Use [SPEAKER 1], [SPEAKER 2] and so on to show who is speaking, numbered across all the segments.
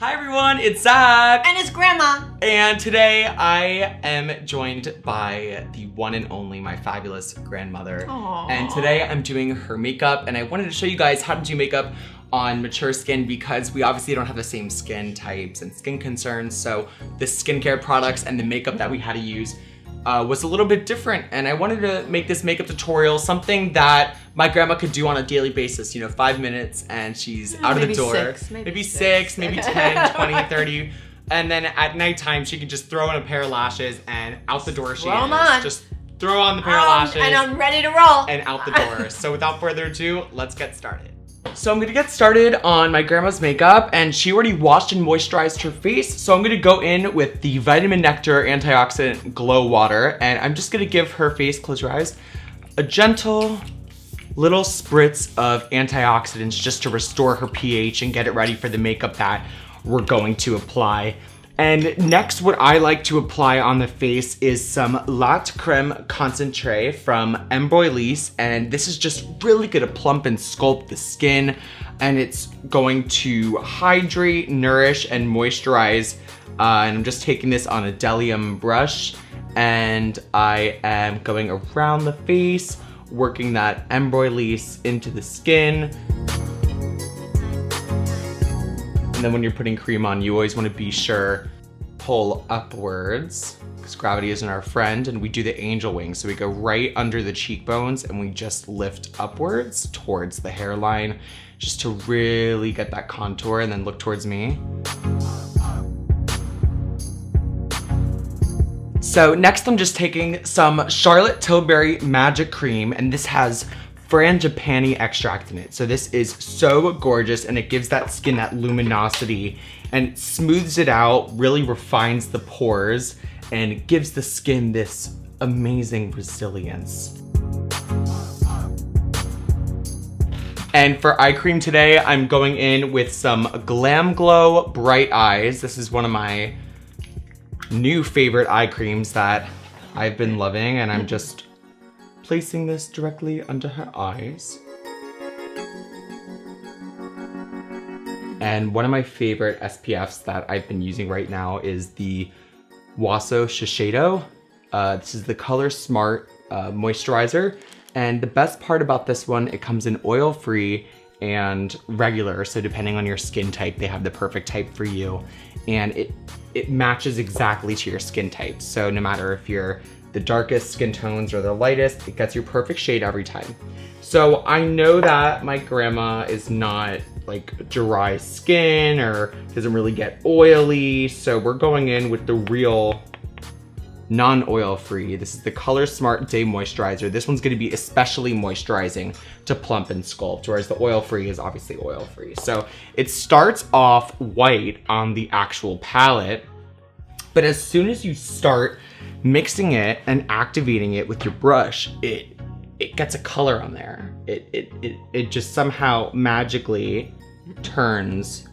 [SPEAKER 1] Hi everyone, it's Zach.
[SPEAKER 2] And it's Grandma.
[SPEAKER 1] And today I am joined by the one and only, my fabulous grandmother.
[SPEAKER 2] Aww.
[SPEAKER 1] And today I'm doing her makeup, and I wanted to show you guys how to do makeup on mature skin because we obviously don't have the same skin types and skin concerns. So the skincare products and the makeup that we had to use was a little bit different, and I wanted to make this makeup tutorial something that my grandma could do on a daily basis, 5 minutes and she's out of the door. Maybe six, maybe 10, 20, 30. And then at nighttime, she can just throw in a pair of lashes and out the door she is. Just throw on the pair of lashes.
[SPEAKER 2] And I'm ready to roll.
[SPEAKER 1] And out the door. So without further ado, let's get started. So I'm gonna get started on my grandma's makeup, and she already washed and moisturized her face. So I'm gonna go in with the Vitamin Nectar Antioxidant Glow Water, and I'm just gonna give her face, close your eyes, a gentle little spritz of antioxidants just to restore her pH and get it ready for the makeup that we're going to apply. And next, what I like to apply on the face is some Latte Creme Concentré from Embryolisse, and this is just really gonna plump and sculpt the skin, and it's going to hydrate, nourish, and moisturize. And I'm just taking this on a Delium brush, and I am going around the face, working that Embryolisse into the skin. And then when you're putting cream on, you always want to be sure pull upwards because gravity isn't our friend, and we do the angel wing. So we go right under the cheekbones and we just lift upwards towards the hairline just to really get that contour, and then look towards me. So next I'm just taking some Charlotte Tilbury Magic Cream, and this has frangipani extract in it. So this is so gorgeous, and it gives that skin that luminosity, and it smooths it out, really refines the pores, and it gives the skin this amazing resilience. And for eye cream today, I'm going in with some GlamGlow Bright Eyes. This is one of my new favorite eye creams that I've been loving, and I'm just placing this directly under her eyes. And one of my favorite SPFs that I've been using right now is the Waso Shiseido. This is the Color Smart Moisturizer. And the best part about this one, it comes in oil-free and regular. So depending on your skin type, they have the perfect type for you. And it matches exactly to your skin type. So no matter if you're the darkest skin tones or the lightest, it gets your perfect shade every time. So I know that my grandma is not like dry skin or doesn't really get oily. So we're going in with the real non-oil free. This is the Color Smart Day Moisturizer. This one's gonna be especially moisturizing to plump and sculpt, whereas the oil free is obviously oil free. So it starts off white on the actual palette, but as soon as you start mixing it and activating it with your brush, it gets a color on there. It just somehow magically turns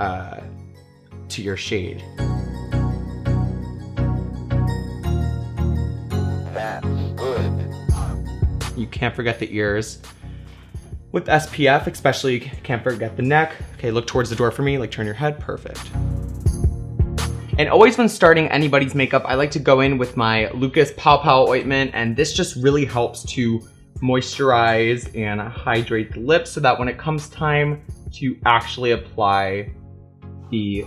[SPEAKER 1] to your shade.
[SPEAKER 3] That's good.
[SPEAKER 1] You can't forget the ears. With SPF, especially, you can't forget the neck. Okay, look towards the door for me, like turn your head, perfect. And always when starting anybody's makeup, I like to go in with my Lucas Pow Pow ointment, and this just really helps to moisturize and hydrate the lips so that when it comes time to actually apply the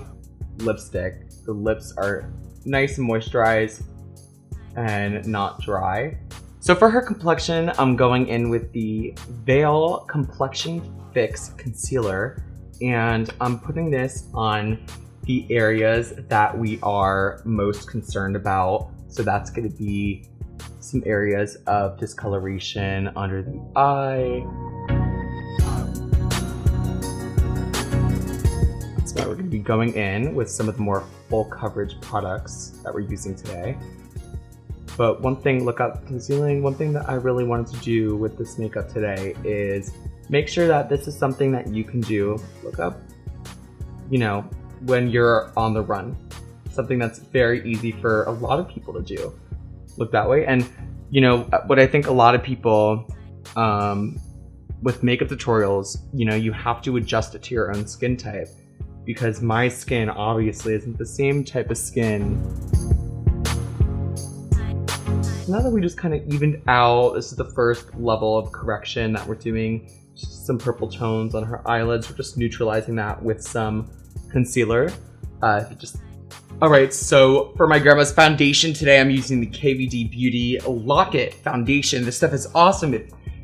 [SPEAKER 1] lipstick, the lips are nice and moisturized and not dry. So for her complexion, I'm going in with the Veil Complexion Fix Concealer, and I'm putting this on the areas that we are most concerned about. So that's gonna be some areas of discoloration under the eye. That's why we're gonna be going in with some of the more full coverage products that we're using today. But one thing, look up concealing, one thing that I really wanted to do with this makeup today is make sure that this is something that you can do, look up, when you're on the run. Something that's very easy for a lot of people to do. Look that way. And what I think a lot of people with makeup tutorials, you have to adjust it to your own skin type. because my skin obviously isn't the same type of skin. Now that we just kind of evened out, this is the first level of correction that we're doing. Just some purple tones on her eyelids. We're just neutralizing that with some concealer. Alright, so for my grandma's foundation today, I'm using the KVD Beauty Lock-It Foundation. This stuff is awesome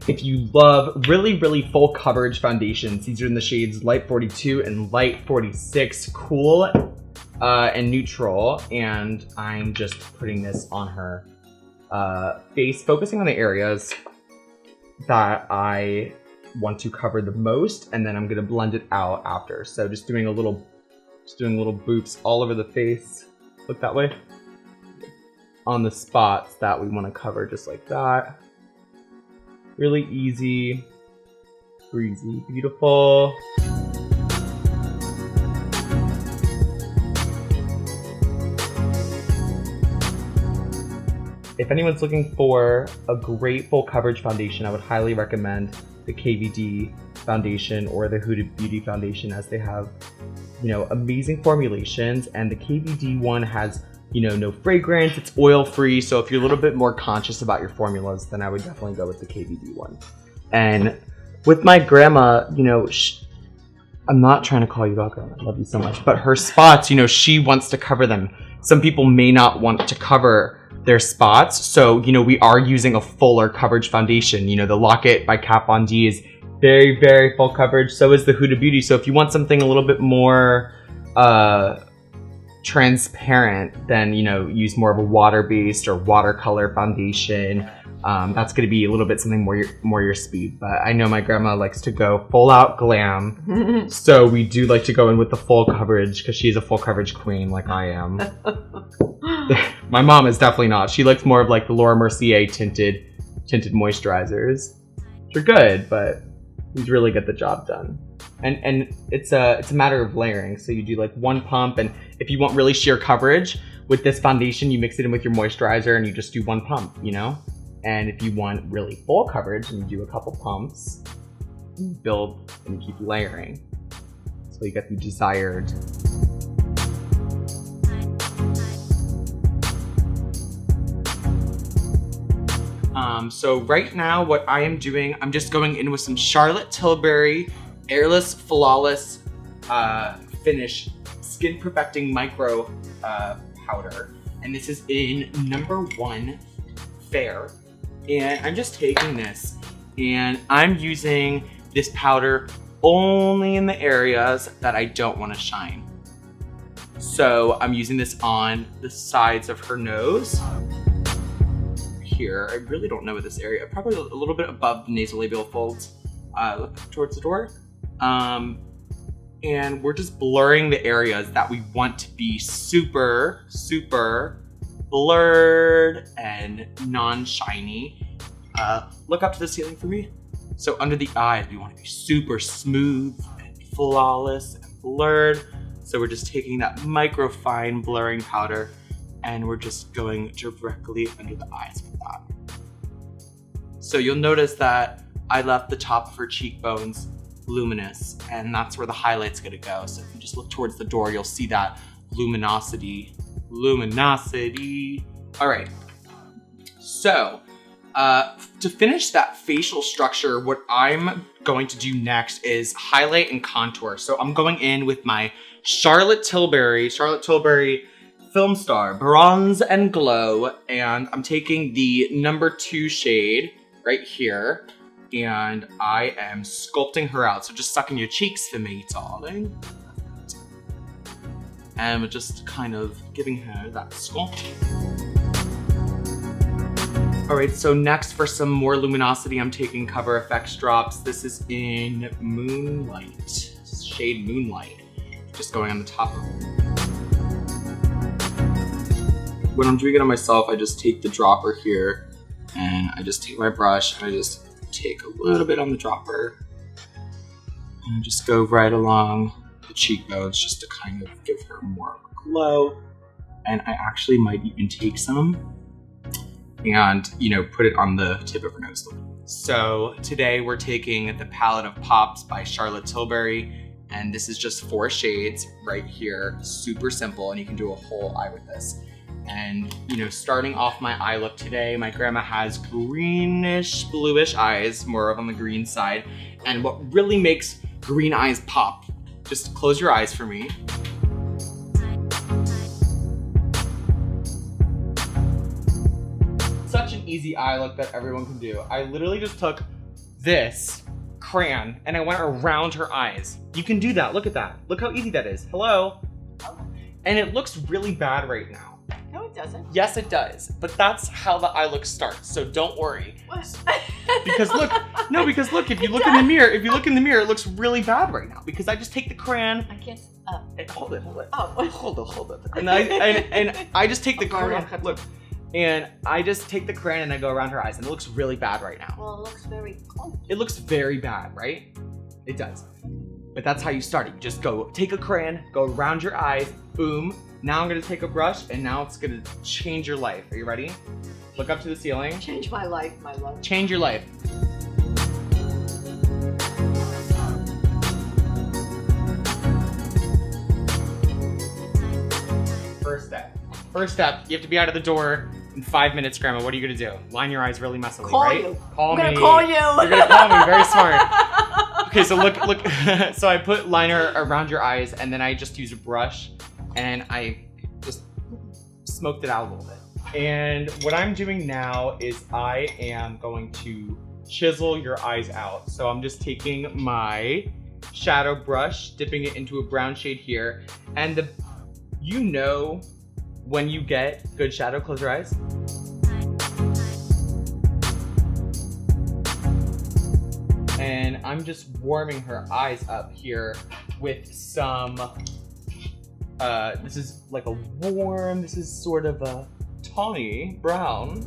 [SPEAKER 1] if you love really, really full coverage foundations. These are in the shades Light 42 and Light 46, cool and neutral. And I'm just putting this on her face, focusing on the areas that I want to cover the most, and then I'm gonna blend it out after. So just doing little boops all over the face. Look that way. On the spots that we want to cover, just like that. Really easy, breezy, beautiful. If anyone's looking for a great full coverage foundation, I would highly recommend the KVD foundation or the Huda Beauty foundation, as they have, you know, amazing formulations. And the KVD one has, you know, no fragrance, it's oil free. So if you're a little bit more conscious about your formulas, then I would definitely go with the KVD one. And with my grandma, you know, I'm not trying to call you out, grandma, I love you so much, but her spots, you know, she wants to cover them. Some people may not want to cover their spots. So, you know, we are using a fuller coverage foundation. You know, the Lock-It by Kat Von D is very, very full coverage. So is the Huda Beauty. So if you want something a little bit more transparent, then, you know, use more of a water-based or watercolor foundation. That's going to be a little bit something more your speed. But I know my grandma likes to go full out glam. So we do like to go in with the full coverage because she's a full coverage queen like I am. My mom is definitely not. She likes more of like the Laura Mercier tinted moisturizers, which are good, but these really get the job done. And it's a matter of layering. So you do like one pump, and if you want really sheer coverage with this foundation, you mix it in with your moisturizer and you just do one pump, you know? And if you want really full coverage, and you do a couple pumps, you build and keep layering. So you get the desired. So right now what I am doing, I'm just going in with some Charlotte Tilbury Airless Flawless Finish Skin Perfecting Micro Powder. And this is in number 1 Fair. And I'm just taking this and I'm using this powder only in the areas that I don't want to shine. So I'm using this on the sides of her nose. Here, I really don't know what this area, probably a little bit above the nasolabial folds, look towards the door. And we're just blurring the areas that we want to be super, super blurred and non-shiny. Look up to the ceiling for me. So under the eyes, we want to be super smooth and flawless and blurred. So we're just taking that micro fine blurring powder and we're just going directly under the eyes with that. So you'll notice that I left the top of her cheekbones luminous, and that's where the highlight's gonna go. So if you just look towards the door, you'll see that luminosity. All right, so to finish that facial structure, what I'm going to do next is highlight and contour. So I'm going in with my Charlotte Tilbury Filmstar Bronze and Glow, and I'm taking the number 2 shade right here, and I am sculpting her out. So just suck in your cheeks for me, darling. And we're just kind of giving her that sculpt. All right, so next for some more luminosity, I'm taking Cover FX drops. This is in Moonlight, shade Moonlight. Just going on the top of it. When I'm doing it on myself, I just take the dropper here and I just take my brush and I just take a little bit on the dropper and just go right along the cheekbones just to kind of give her more of a glow. And I actually might even take some and, you know, put it on the tip of her nose. So today we're taking the Palette of Pops by Charlotte Tilbury, And this is just 4 shades right here, super simple, and you can do a whole eye with this. And you know, starting off my eye look today, my grandma has greenish, bluish eyes, more on the green side. And what really makes green eyes pop, just close your eyes for me. Such an easy eye look that everyone can do. I literally just took this crayon and I went around her eyes. You can do that, look at that. Look how easy that is, hello? And it looks really bad right now.
[SPEAKER 2] No, it doesn't.
[SPEAKER 1] Yes, it does, but that's how the eye look starts, so don't worry.
[SPEAKER 2] What?
[SPEAKER 1] Because look, no, because look, if you look in the mirror, it looks really bad right now because I just take the crayon.
[SPEAKER 2] I can't,
[SPEAKER 1] Hold it.
[SPEAKER 2] Oh.
[SPEAKER 1] Hold it. And I just take the crayon, look, and I just take the crayon and I go around her eyes and it looks really bad right now.
[SPEAKER 2] Well, it looks very cold.
[SPEAKER 1] It looks very bad, right? It does. But that's how you start it. You just go, take a crayon, go around your eyes, boom. Now I'm gonna take a brush and now it's gonna change your life. Are you ready? Look up to the ceiling.
[SPEAKER 2] Change my life, my love.
[SPEAKER 1] Change your life. First step, you have to be out of the door in 5 minutes, Grandma. What are you gonna do? Line your eyes really messily,
[SPEAKER 2] Call
[SPEAKER 1] right?
[SPEAKER 2] you.
[SPEAKER 1] Call me.
[SPEAKER 2] I'm gonna call you.
[SPEAKER 1] You're gonna call me, very smart. Okay, so look, so I put liner around your eyes and then I just use a brush and I just smoked it out a little bit. And what I'm doing now is I am going to chisel your eyes out. So I'm just taking my shadow brush, dipping it into a brown shade here. And you know when you get good shadow, close your eyes. And I'm just warming her eyes up here with some, this is like a warm, this is sort of a tawny brown.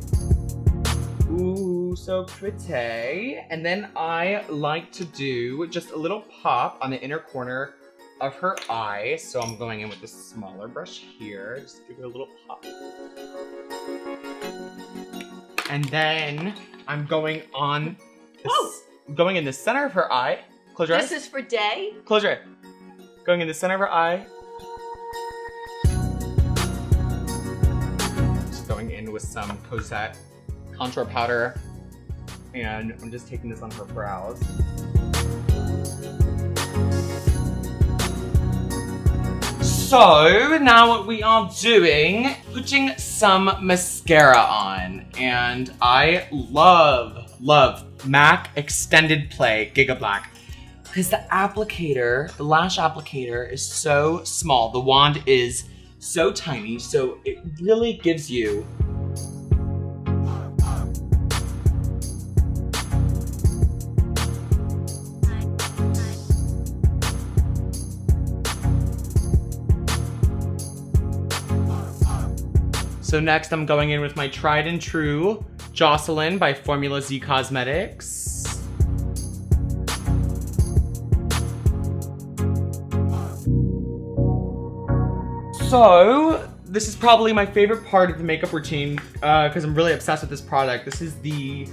[SPEAKER 1] Ooh, so pretty. And then I like to do just a little pop on the inner corner of her eye. So I'm going in with a smaller brush here, just give it a little pop. And then I'm going on this, going in the center of her eye. Close your eyes.
[SPEAKER 2] This is for day?
[SPEAKER 1] Close your eye. Going in the center of her eye. Just going in with some Cozzette contour powder. And I'm just taking this on her brows. So now what we are doing, putting some mascara on. And I love MAC Extended Play Gigablack. Because the applicator, the lash applicator is so small. The wand is so tiny, so it really gives you So next I'm going in with my tried and true Jocelyn by Formula Z Cosmetics. So this is probably my favorite part of the makeup routine because I'm really obsessed with this product. This is the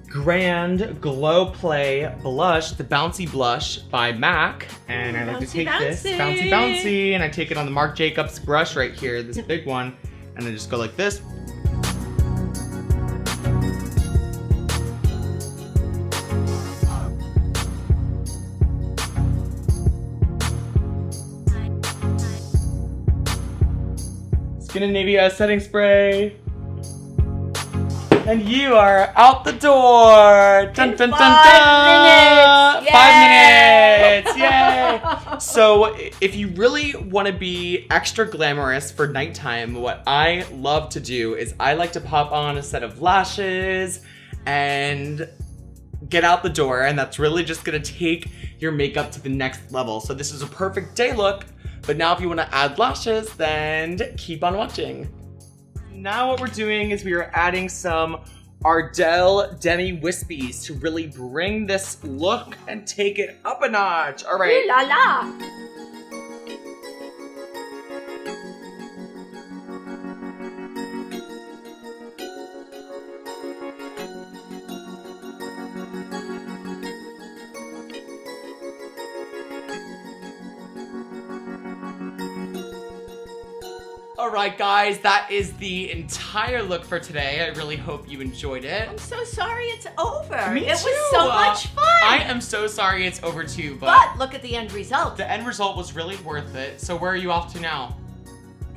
[SPEAKER 1] Grand Glow Play Blush, the Bouncy Blush by MAC. And I like to take this, Bouncy, and I take it on the Marc Jacobs brush right here, this big one. And then just go like this. Scandinavia setting spray. And you are out the door. Dun, dun, dun, dun. 5 minutes. Yay. So if you really want to be extra glamorous for nighttime, what I love to do is I like to pop on a set of lashes and get out the door. And that's really just going to take your makeup to the next level. So this is a perfect day look. But now if you want to add lashes, then keep on watching. Now what we're doing is we are adding some Ardell Demi Wispies to really bring this look and take it up a notch. All right.
[SPEAKER 2] Ooh la la.
[SPEAKER 1] Alright guys, that is the entire look for today. I really hope you enjoyed it.
[SPEAKER 2] I'm so sorry it's over.
[SPEAKER 1] Me
[SPEAKER 2] It was
[SPEAKER 1] too.
[SPEAKER 2] so much fun.
[SPEAKER 1] I am so sorry it's over too,
[SPEAKER 2] But look at the end result.
[SPEAKER 1] the end result was really worth it. So where are you off to now?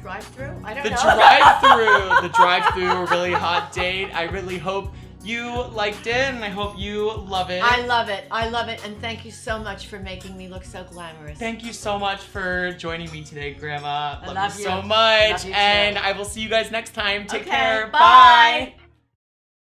[SPEAKER 2] Drive-through? I don't
[SPEAKER 1] The
[SPEAKER 2] know.
[SPEAKER 1] drive-through. The drive-through, a really hot date. I really hope you liked it and I hope you love it.
[SPEAKER 2] I love it. I love it. And thank you so much for making me look so glamorous.
[SPEAKER 1] Thank you so much for joining me today, Grandma.
[SPEAKER 2] I love
[SPEAKER 1] you
[SPEAKER 2] you.
[SPEAKER 1] so much.
[SPEAKER 2] Love you too.
[SPEAKER 1] And I will see you guys next time. Take
[SPEAKER 2] Okay,
[SPEAKER 1] care.
[SPEAKER 2] bye.
[SPEAKER 1] Bye.